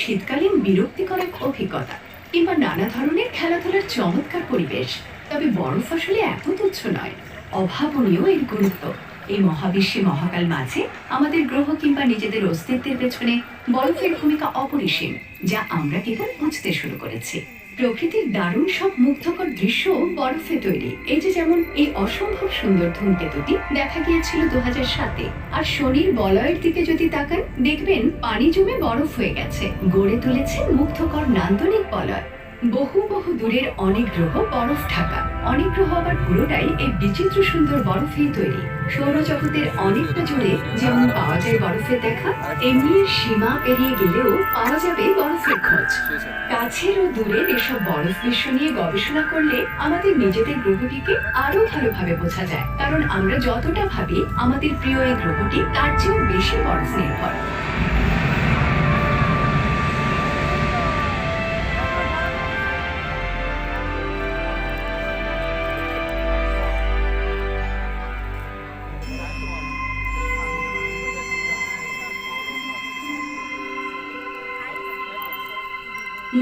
শীতকালীন বিরক্তিকর এক অভিজ্ঞতা, কিংবা নানা ধরনের খেলাধুলার চমৎকার পরিবেশ। তবে বরফ আসলে এত তুচ্ছ নয়, অভাবনীয় এর গুরুত্ব। এই মহাবিশ্বে মহাকাল মাঝে আমাদের গ্রহ কিংবা নিজেদের অস্তিত্বের পেছনে বরফের ভূমিকা অপরিসীম, যা আমরা কেবল বুঝতে শুরু করেছি। প্রকৃতির দারুণ সব মুগ্ধকর দৃশ্য বরফে তৈরি। এই যে যেমন এই অসম্ভব সুন্দর ধূমকেতুটি দেখা গিয়েছিল 2007-এ। আর শনির বলয়ের দিকে যদি তাকান, দেখবেন পানি জমে বরফ হয়ে গেছে, গড়ে তুলেছে মুগ্ধকর নান্দনিক বলয়। বহু বহু দূরের অনেক গ্রহ বরফ ঢাকা, অনেক গ্রহ আবার পুরোটাই এই বিচিত্র সুন্দর বরফেই তৈরি। সৌরজগতের অনেকটা জুড়ে যেমন পাওয়া যায় বরফের দেখা, এমনি সীমা পেরিয়ে গেলেও পাওয়া যাবে বরফের খোঁজ। কাছের ও দূরের এসব বরফ বিশ্ব নিয়ে গবেষণা করলে আমাদের নিজেদের গ্রহটিকে আরো ভালোভাবে বোঝা যায়, কারণ আমরা যতটা ভাবি আমাদের প্রিয় এই গ্রহটি তার চেয়েও বেশি বরফ নির্ভর।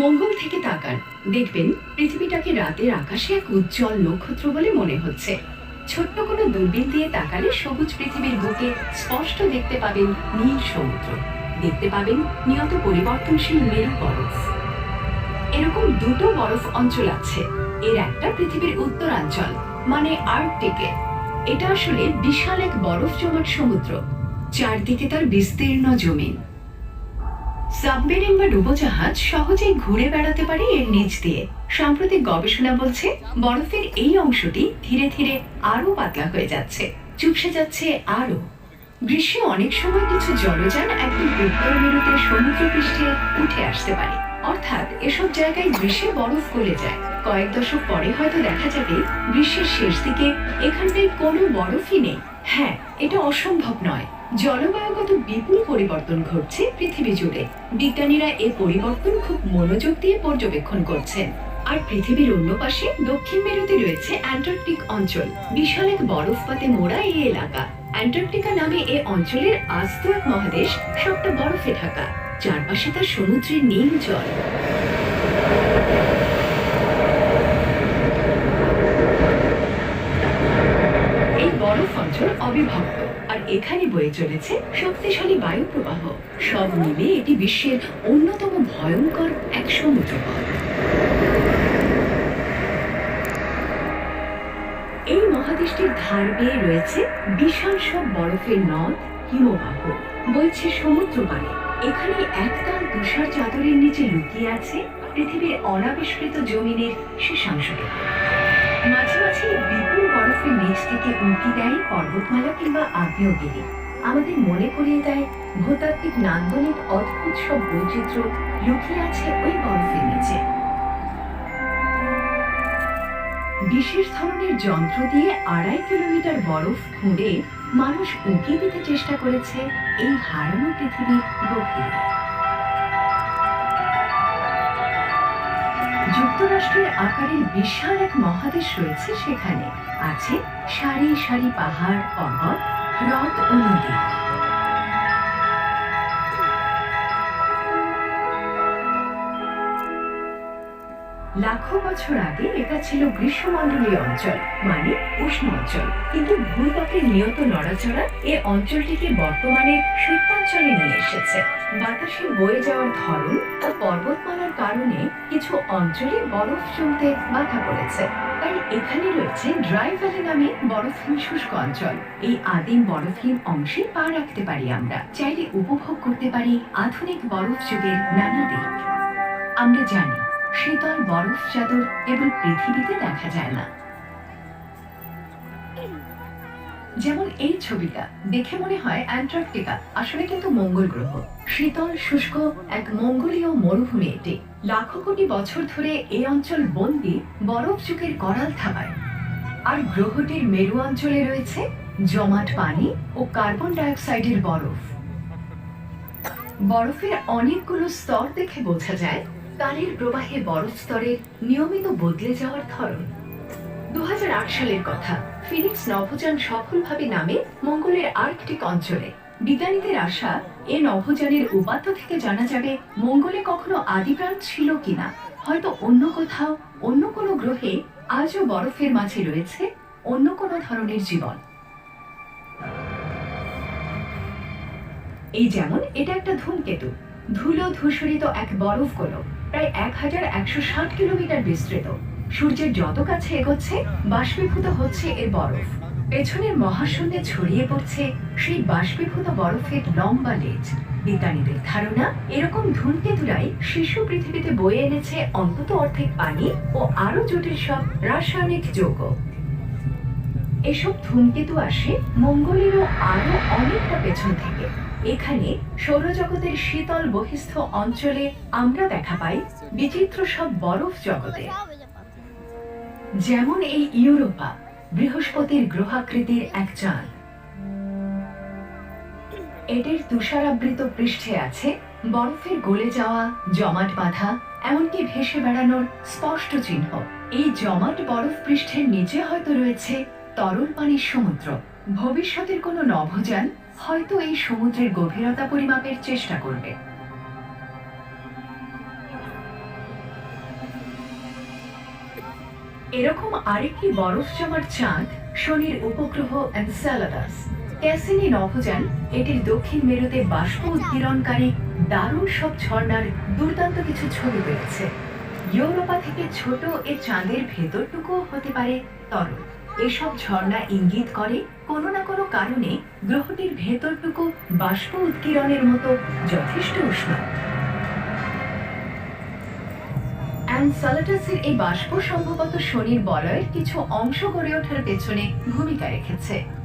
মঙ্গল থেকে তাকান, দেখবেন পৃথিবীটাকে রাতের আকাশে এক উজ্জ্বল নক্ষত্র বলে মনে হচ্ছে। ছোট্ট কোনো দূরবীন দিয়ে তাকালে সবুজ পৃথিবীর বুকে স্পষ্ট দেখতে পাবেন নীল সমুদ্র, দেখতে পাবেন নিয়ত পরিবর্তনশীল মেরু বরফ। এরকম দুটো বরফ অঞ্চল আছে। এর একটা পৃথিবীর উত্তরাঞ্চল, মানে আর্কটিকে। এটা আসলে বিশাল এক বরফ জমাট সমুদ্র, চারদিকে তার বিস্তীর্ণ জমিন। সাবমেরিন বা ডুবোজাহাজ সহজেই ঘুরে বেড়াতে পারে এর নিচ দিয়ে। সাম্প্রতিক গবেষণা বলছে বরফের এই অংশটি ধীরে ধীরে আরো পাতলা হয়ে যাচ্ছে, চুপসে যাচ্ছে আরো। গ্রীষ্মে অনেক সময় কিছু জলযান একদম উত্তর মেরুতে সমুদ্র পৃষ্ঠে উঠে আসতে পারে, অর্থাৎ এসব জায়গায় গ্রীষ্মে বরফ গলে যায়। কয়েক দশক পরে হয়তো দেখা যাবে গ্রীষ্মের শেষ দিকে এখানটায় কোনো বরফই নেই। হ্যাঁ, এটা অসম্ভব নয়। জলবায়ুগত বিপুল পরিবর্তন ঘটছে পৃথিবী জুড়ে। বিজ্ঞানীরা এই পরিবর্তন খুব মনোযোগ দিয়ে পর্যবেক্ষণ করছেন। আর পৃথিবীর অন্য পাশে দক্ষিণ মেরুতে রয়েছে অ্যান্টার্কটিক অঞ্চল, বিশাল এক বরফপাতে মোড়া এই এলাকা। অ্যান্টার্কটিকা নামে এই অঞ্চলের আস্ত এক মহাদেশ, সবটা বরফে ঢাকা, চারপাশে তার সমুদ্রের নীল জল। এই বরফ অঞ্চল অবিভক্ত, আর এখানে বয়ে চলেছে শক্তিশালী বায়ু প্রবাহ। সব মিলে এটি বিশ্বের অন্যতম ভয়ঙ্কর এক সমুদ্রপথ। এই মহাদেশটির ধার বেয়ে রয়েছে বিশাল সব বরফের নদ, হিমবাহ, বইছে সমুদ্র পানে। এখানে একতাল তুষার চাদরের নিচে লুকিয়ে আছে পৃথিবীর অনাবিষ্কৃত জমিনের শেষাংশটুকু। মাঝে মাঝে বিপুল বরফের নিচ থেকে উঁকি দেয় পর্বতমালা কিংবা আগ্নেয়গিরি। আমাদের মনে করিয়ে দেয় ভূতাত্ত্বিক নান্দনিক অদ্ভুত সব বৈচিত্র্য লুকিয়ে আছে ওই বরফের নিচে। বিশেষ ধরনের যন্ত্র দিয়ে 2.5 কিলোমিটার বরফ খুঁড়ে মানুষ উঁকি দিতে চেষ্টা করেছে এই হারানো পৃথিবীর গভীরে। যুক্তরাষ্ট্রের আকারের বিশাল এক মহাদেশ রয়েছে সেখানে। আছে সারি সারি পাহাড়, পর্বত, হ্রদ ও নদী। লাখো বছর আগে এটা ছিল গ্রীষ্মমণ্ডলীয় অঞ্চল, মানে উষ্ণ অঞ্চল। কিন্তু ভূত্বকের নিয়ত নড়াচড়া এ অঞ্চলটিকে বর্তমানে শৈত্যাঞ্চলে নিয়ে এসেছে। বাতাসে বয়ে যাওয়ার ধরন ও পর্বতমালার কারণে কিছু অঞ্চলে বরফ জমতে বাধা পড়েছে। তাই এখানে রয়েছে ড্রাই ভ্যালি নামে বরফহীন শুষ্ক অঞ্চল। এই আদিম বরফহীন অংশে পা রাখতে পারি আমরা, চাইলে উপভোগ করতে পারি আধুনিক বরফ যুগের নানা দিক। আমরা জানি শীতল বরফ চাদর কেবল পৃথিবীতে দেখা যায় না। যেমন এই ছবিটা দেখে মনে হয় অ্যান্টার্কটিকা, আসলে কিন্তু মঙ্গল গ্রহ। শীতল শুষ্ক এক মঙ্গোলীয় মরুভূমি এটি। লাখো কোটি বছর ধরে এই অঞ্চল বন্দী বরফ যুগের করাল থাবায়। আর গ্রহটির মেরু অঞ্চলে রয়েছে জমাট পানি ও কার্বন ডাইঅক্সাইডের বরফ। বরফের অনেকগুলো স্তর দেখে বোঝা যায় কালের প্রবাহে বরফ স্তরের নিয়মিত বদলে যাওয়ার ধরন। 2008 সালের কথা। ফিনিক্স নভোযান সফলভাবে নামে মঙ্গলের আর্কটিক অঞ্চলে। বিজ্ঞানীদের আশা এ নভোযানের উপাত্ত থেকে জানা যাবে মঙ্গলে কখনো আদিপ্রাণ ছিল কিনা। হয়তো অন্য কোথাও, অন্য কোনো গ্রহে আজও বরফের মাঝে রয়েছে অন্য কোনো ধরনের জীবন। এই যেমন এটা একটা ধূমকেতু, ধুলো ধূসরিত এক বরফ গোলক, প্রায় 1160 কিলোমিটার বিস্তৃত। সূর্যের যত কাছে এগোচ্ছে বাষ্পীভূত হচ্ছে এর বরফ। পেছনের মহাশূন্যে ছড়িয়ে পড়ছে সেই বাষ্পীভূত বরফের লম্বা লেজ। বিজ্ঞানীদের ধারণা এরকম ধূমকেতুরাই শিশু পৃথিবীতে বয়ে এনেছে অন্তত অর্ধেক পানি ও আরো জটিল সব রাসায়নিক যৌগ। এসব ধূমকেতু আসে মঙ্গলেরও আরো অনেকটা পেছন থেকে। এখানে সৌরজগতের শীতল বহিস্থ অঞ্চলে আমরা দেখা পাই বিচিত্র সব বরফ জগতে, যেমন এই ইউরোপা, বৃহস্পতির গ্রহাকৃতির এক চাঁদ। এটির তুষারাবৃত পৃষ্ঠে আছে বরফের গলে যাওয়া, জমাট বাঁধা, এমনকি ভেসে বেড়ানোর স্পষ্ট চিহ্ন। এই জমাট বরফ পৃষ্ঠের নিচে হয়তো রয়েছে তরল পানির সমুদ্র। ভবিষ্যতের কোনো নভোযান হয়তো এই সমুদ্রের গভীরতা পরিমাপের চেষ্টা করবে। এরকম আরেকটি বরফ জমাট চাঁদ শনির উপগ্রহ এনসেলাদাস। ক্যাসিনি নভোযান এটির দক্ষিণ মেরুতে বাষ্প উৎকীর্ণকারী দারুণ সব ঝর্ণার দুর্দান্ত কিছু ছবি পেয়েছে। ইউরোপা থেকে ছোট এ চাঁদের ভেতরটুকুও হতে পারে তরল। এসব ঝর্ণা ইঙ্গিত করে কোনো না কোনো কারণে গ্রহটির ভেতরটুকু বাষ্প উৎকীর্ণের মতো যথেষ্ট উষ্ণ। এনসেলাদাসের এই বাষ্প সম্ভবত শনির বলয়ের কিছু অংশ গড়ে ওঠার পেছনে ভূমিকা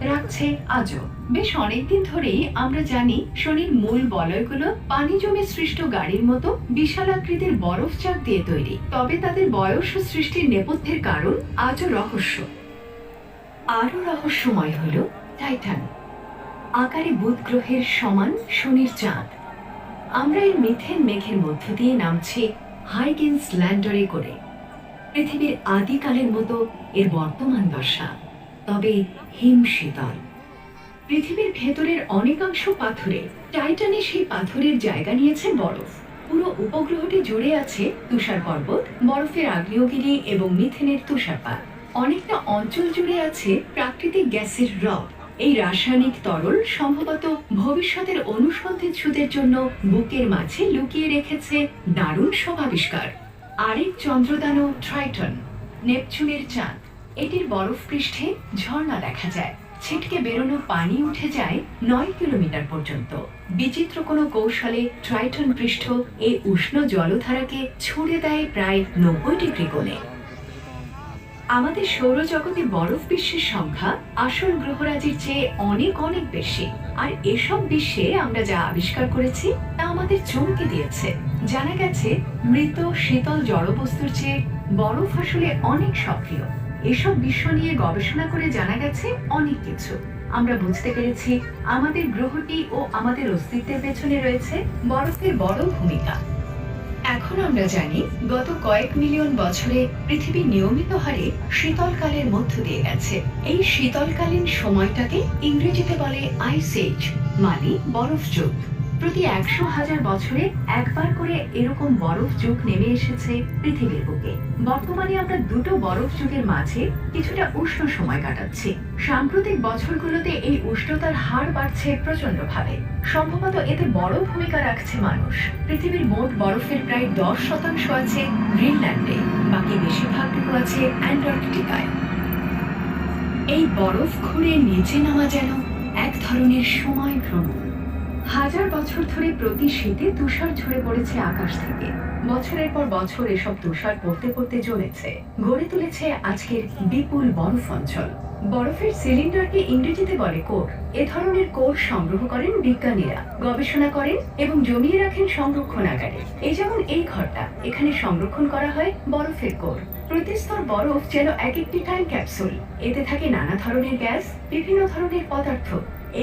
রাখছে আজও। বেশ অনেকদিন ধরেই আমরা জানি শনির মূল বলয়গুলো পানি জমে সৃষ্ট গাড়ির মতো বিশাল আকৃতির বরফ চাক দিয়ে তৈরি। তবে তাদের বয়স ও সৃষ্টির নেপথ্যের কারণ আজও রহস্য। আরো রহস্যময় হল টাইটান, আকারে বুধ গ্রহের সমান শনির চাঁদ। আমরা এর মিথেন মেঘের মধ্য দিয়ে নামছি হাইগেন্স ল্যান্ডারে করে। পৃথিবীর আদিকালের মতো এর বর্তমান দশা, তবে হিম শীতল। পৃথিবীর ভেতরের অনেকাংশ পাথরে, টাইটানে সেই পাথরের জায়গা নিয়েছে বরফ। পুরো উপগ্রহটি জুড়ে আছে তুষার পর্বত, বরফের আগ্নেয়গিরি এবং মিথেনের তুষারপাত। অনেকটা অঞ্চল জুড়ে আছে প্রাকৃতিক গ্যাসের হ্রদ। এই রাসায়নিক তরল সম্ভবত ভবিষ্যতের অনুসন্ধানকারীদের জন্য বুকের মাঝে লুকিয়ে রেখেছে দারুণ সব আবিষ্কার। আরেক চন্দ্রদানু ট্রাইটন, নেপচুনের চাঁদ। এটির বরফ পৃষ্ঠে ঝর্ণা দেখা যায়, ছিটকে বেরোনো পানি উঠে যায় 9 কিলোমিটার পর্যন্ত। বিচিত্র কোনো কৌশলে ট্রাইটন পৃষ্ঠ এই উষ্ণ জলধারাকে ছুড়ে দেয় প্রায় 90 ডিগ্রি কোণে। আমাদের সৌরজগতে বরফ বিশ্বের সংখ্যা আসল গ্রহরাজির চেয়ে অনেক অনেক বেশি। আর এসব বিশ্বে আমরা যা আবিষ্কার করেছি তা আমাদের চমকে দিয়েছে। জানা গেছে মৃত শীতল জড়বস্তুর চেয়ে বরফ আসলে অনেক সক্রিয়। এসব বিশ্ব নিয়ে গবেষণা করে জানা গেছে অনেক কিছু। আমরা বুঝতে পেরেছি আমাদের গ্রহটি ও আমাদের অস্তিত্বের পেছনে রয়েছে বরফের বড় ভূমিকা। এখন আমরা জানি গত কয়েক মিলিয়ন বছরে পৃথিবী নিয়মিত হারে শীতলকালের মধ্য দিয়ে গেছে। এই শীতলকালীন সময়টাকে ইংরেজিতে বলে আইস এজ, মানে বরফ যুগ। প্রতি 100,000 বছরে একবার করে এরকম বরফ যুগ নেমে এসেছে পৃথিবীর বুকে। বর্তমানে আমরা দুটো বরফ যুগের মাঝে কিছুটা উষ্ণ সময় কাটাচ্ছি। সাম্প্রতিক বছরগুলোতে এই উষ্ণতার হার বাড়ছে প্রচন্ডভাবে। সম্ভবত এতে বড় ভূমিকা রাখছে মানুষ। পৃথিবীর মোট বরফের প্রায় 10% আছে গ্রিনল্যান্ডে, বাকি বেশিরভাগটুকু আছে অ্যান্টার্কটিকায়। এই বরফ খুঁড়ে নিচে নামা যেন এক ধরনের সময় ভ্রমণ। হাজার বছর ধরে প্রতি শীতে তুষার ঝরে পড়েছে আকাশ থেকে। বছরের পর বছর এসব তুষার পড়তে পড়তে জ্বলেছে, গড়ে তুলেছে আজকের বিপুল বরফ অঞ্চল। বরফের সিলিন্ডারকে ইংরেজিতে বলে কোর। এ ধরনের কোর সংগ্রহ করেন বিজ্ঞানীরা, গবেষণা করেন এবং জমিয়ে রাখেন সংরক্ষণাগারে। এই যেমন এই ঘরটা, এখানে সংরক্ষণ করা হয় বরফের কোর। প্রতি স্তর বরফ যেন এক একটি টাইম ক্যাপসুল। এতে থাকে নানা ধরনের গ্যাস, বিভিন্ন ধরনের পদার্থ।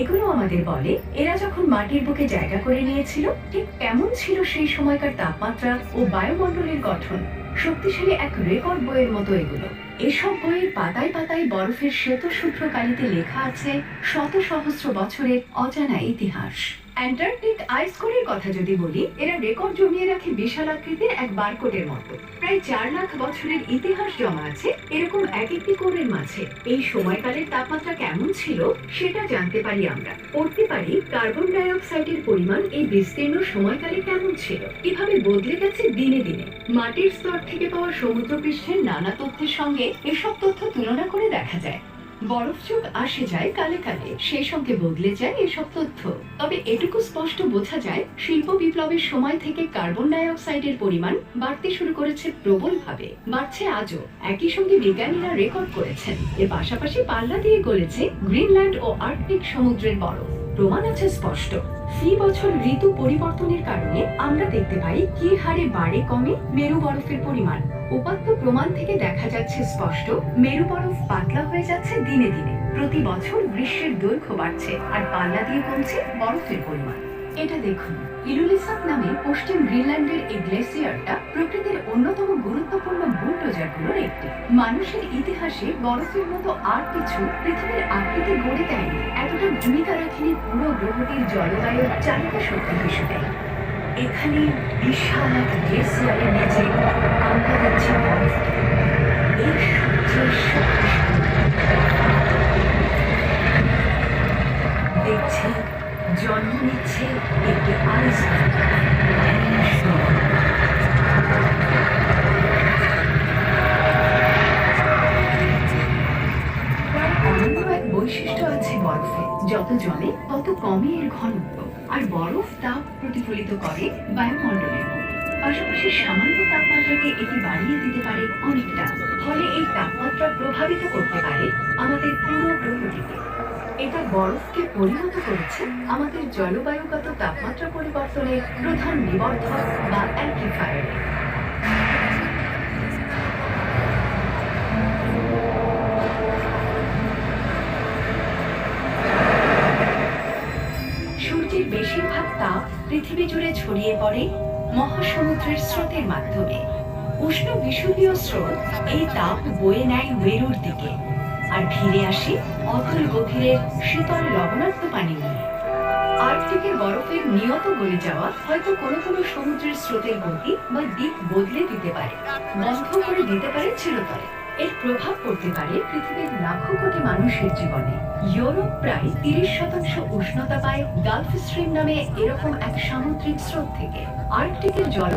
এগুলো আমাদের বলে এরা যখন মাটির বুকে জায়গা করে নিয়েছিল ঠিক কেমন ছিল সেই সময়কার তাপমাত্রা ও বায়ুমণ্ডলের গঠন। শক্তিশালী এক রেকর্ড বইয়ের মতো এগুলো। এসব বইয়ের পাতায় পাতায় বরফের শ্বেতসূত্র কালিতে লেখা আছে শত সহস্র বছরের অজানা ইতিহাস। অ্যান্টার্কটিক আইস কোরের কথা যদি বলি, এরা রেকর্ড জমিয়ে রাখে বিশাল আকৃতির এক বারকোডের মতো। প্রায় 4 লাখ বছরের ইতিহাস জমা আছে এরকম এক একটি কোরের মাঝে। এই সময়কালের তাপমাত্রা কেমন ছিল সেটা জানতে পারি আমরা। পড়তে পারি কার্বন ডাই অক্সাইডের পরিমাণ এই বিস্তীর্ণ সময়কালে কেমন ছিল, কিভাবে বদলে গেছে দিনে দিনে। মাটির স্তর থেকে পাওয়া সমুদ্রপৃষ্ঠের নানা তথ্যের সঙ্গে এসব তথ্য তুলনা করে দেখা যায়। বরফ যুগ আসে যায় কালে কালে, সেই সঙ্গে বদলে যায় এসব তথ্য। তবে এটুকু স্পষ্ট বোঝা যায় শিল্প বিপ্লবের সময় থেকে কার্বন ডাই অক্সাইডের পরিমাণ বাড়তে শুরু করেছে প্রবলভাবে, বাড়ছে আজও। একই সঙ্গে বিজ্ঞানীরা রেকর্ড করেছেন এর পাশাপাশি পাল্লা দিয়ে গলেছে গ্রিনল্যান্ড ও আর্কটিক সমুদ্রের বরফ। প্রমাণ আছে স্পষ্ট। ফি বছর ঋতু পরিবর্তনের কারণে আমরা দেখতে পাই কি হারে বাড়ে কমে মেরু বরফের পরিমাণ। উপাত্ত প্রমাণ থেকে দেখা যাচ্ছে স্পষ্ট মেরু বরফ পাতলা হয়ে যাচ্ছে দিনে দিনে। প্রতি বছর গ্রীষ্মের দৈর্ঘ্য বাড়ছে আর পাল্লা দিয়ে কমছে বরফের পরিমাণ। এটা দেখুন, ইলুলিসাক নামে পশ্চিম গ্রিনল্যান্ডের এই গ্লেসিয়ারটা প্রকৃতির অন্যতম গুরুত্বপূর্ণ বুলডোজারগুলোর একটি। মানুষের ইতিহাসে বরফের মতো আর কিছু পৃথিবীর আকৃতি গড়ে দেয়নি, এতটা ভূমিকা রাখেনি পুরো গ্রহটির জলবায়ুর চালিকা শক্তি হিসেবে। এখানে বিশাল এক গ্লেসিয়ারের নিচে আমরা দেখছি বরফ, এই সবচেয়ে শক্তিশালী। দেখছি জন্ম নিচ্ছে একটি আইসবার্গ। অনন্য এক বৈশিষ্ট্য আছে বরফে, যত জমে তত কমে এর ঘনত্ব। আর বরফ তাপ প্রতিফলিত করে বায়ুমণ্ডলের মধ্যে। পাশাপাশি সামান্য তাপমাত্রাকে এটি বাড়িয়ে দিতে পারে অনেকটা, ফলে এই তাপমাত্রা প্রভাবিত করতে পারে আমাদের পুরো গ্রহটিকে। এটা বরফকে পরিণত করেছে আমাদের জলবায়ুগত তাপমাত্রা পরিবর্তনের প্রধান নিবর্ধক বা অ্যাম্প্লিফায়ারে। সূর্যের বেশিরভাগ তাপ পৃথিবী জুড়ে ছড়িয়ে পড়ে মহাসমুদ্রের স্রোতের মাধ্যমে। উষ্ণ বিষুবীয় স্রোত এই তাপ বয়ে নেয় মেরুর দিকে আর ফিরে আসে অতল গভীরের শীতল লবণাক্ত পানি নিয়ে। আর্কটিকের বরফের নিয়ত গলে যাওয়া হয়তো কোনো কোনো সমুদ্রের স্রোতের গতি বা দিক বদলে দিতে পারে, বন্ধ করে দিতে পারে চিরতরে। এর প্রভাব পড়তে পারে পৃথিবীর লাখো কোটি মানুষের জীবনে। ইউরোপ প্রায় 30% উষ্ণতা পায় গালফ স্ট্রিম নামে এরকম এক সামুদ্রিক স্রোত থেকে। আর্কটিকের জল